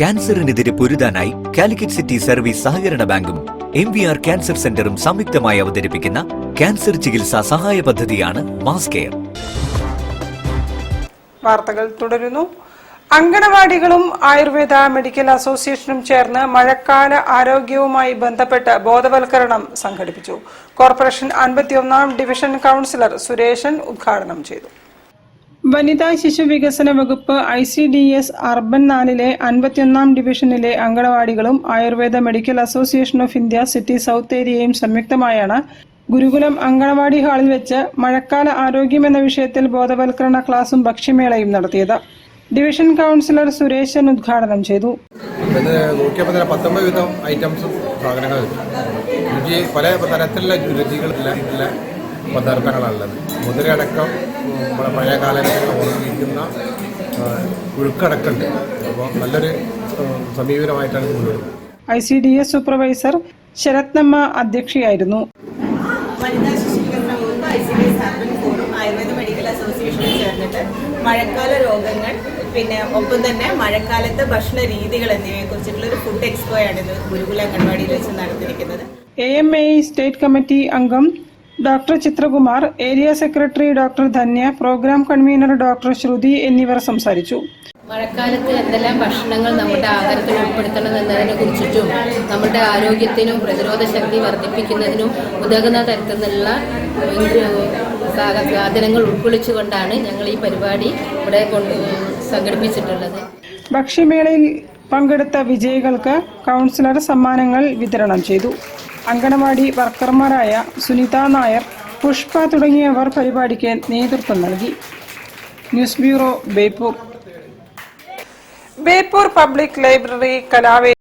ക്യാൻസറിനെതിരെ പൊരുതാനായി Calicut city service സഹകരണ ബാങ്കും MVR cancer സെന്ററും സംയുക്തമായി അവതരിപ്പിക്കുന്ന ക്യാൻസർ ചികിത്സാ സഹായ പദ്ധതിയാണ് മാസ് കെയർ. വാർത്തകൾ തുടരുന്നു. അങ്കണവാടികളും ആയുർവേദ മെഡിക്കൽ അസോസിയേഷനും ചേർന്ന് മഴക്കാല ആരോഗ്യവുമായി ബന്ധപ്പെട്ട് ബോധവൽക്കരണം സംഘടിപ്പിച്ചു. കോർപ്പറേഷൻ 51ാം ഡിവിഷൻ കൗൺസിലർ സുരേഷൻ ഉദ്ഘാടനം ചെയ്തു. വനിതാ ശിശു വികസന വകുപ്പ് ICDS അർബൻ 4-ലെ 51ാം ഡിവിഷനിലെ അങ്കണവാടികളും Ayurveda medical association of India city south ഏരിയയും സംയുക്തമായാണ് ഗുരുകുലം അങ്കണവാടി ഹാളിൽ വെച്ച് മഴക്കാല ആരോഗ്യം എന്ന വിഷയത്തിൽ ബോധവൽക്കരണ ക്ലാസും ഭക്ഷ്യമേളയും നടത്തിയത്. ഡിവിഷൻ കൗൺസിലർ സുരേശൻ ഉദ്ഘാടനം ചെയ്തു. 19 വിധം ഐറ്റംസും സാധനങ്ങൾ പല തരത്തിലുള്ള രുചികളില്ല പദാർത്ഥങ്ങളാണുള്ളത്. മുതിരയടക്കം നമ്മുടെ പഴയ കാലഘട്ടത്തിൽ ഓർമ്മിക്കുന്ന പുഴുക്കടക്കുണ്ട്. അപ്പോൾ നല്ലൊരു സമീപനമായിട്ടാണ് മുന്നോട്ട്. ICDS സൂപ്പർവൈസർ ശരത്നമ്മ അധ്യക്ഷയായിരുന്നു. വനിതാ ശിശു വികസന വകുപ്പ് ICDS അർബൻ ഫോറും ആയുർവേദ മെഡിക്കൽ അസോസിയേഷനും ചേർന്നിട്ട് മഴക്കാല രോഗങ്ങൾ ഒപ്പം തന്നെ മഴക്കാലത്തെ ഭക്ഷണ രീതികൾ എന്നിവയെ കുറിച്ചിട്ടുള്ള ഒരു ഫുഡ് എക്സ്പോയാണ് ഇത് ഗുരുകുല അംഗൻവാടിയിൽ വെച്ച് നടത്തിയിരിക്കുന്നത്. AMA സ്റ്റേറ്റ് കമ്മിറ്റി അംഗം doctor Chithrakumar, area secretary doctor Dhanya, programme convener doctor Sruthi എന്നിവർ സംസാരിച്ചു. മഴക്കാലത്ത് എന്തെല്ലാം ഭക്ഷണങ്ങൾ നമ്മുടെ ആഹാരത്തിൽ ഉൾപ്പെടുത്തണം എന്നതിനെ കുറിച്ചിട്ടും നമ്മുടെ ആരോഗ്യത്തിനും പ്രതിരോധ ശക്തി വർദ്ധിപ്പിക്കുന്നതിനും ഉതകുന്ന തരത്തിലുള്ള സാധനങ്ങൾ ഉൾക്കൊള്ളിച്ചുകൊണ്ടാണ് ഞങ്ങൾ ഈ പരിപാടി ഇവിടെ സംഘടിപ്പിച്ചിട്ടുള്ളത്. ഭക്ഷ്യമേളയിൽ പങ്കെടുത്ത വിജയികൾക്ക് കൗൺസിലർ സമ്മാനങ്ങൾ വിതരണം ചെയ്തു. അങ്കണവാടി വർക്കർമാരായ സുനിത നായർ, പുഷ്പ തുടങ്ങിയവർ പരിപാടിക്ക് നേതൃത്വം നൽകി. News bureau, Beypore. Beypore public library കലാവേദി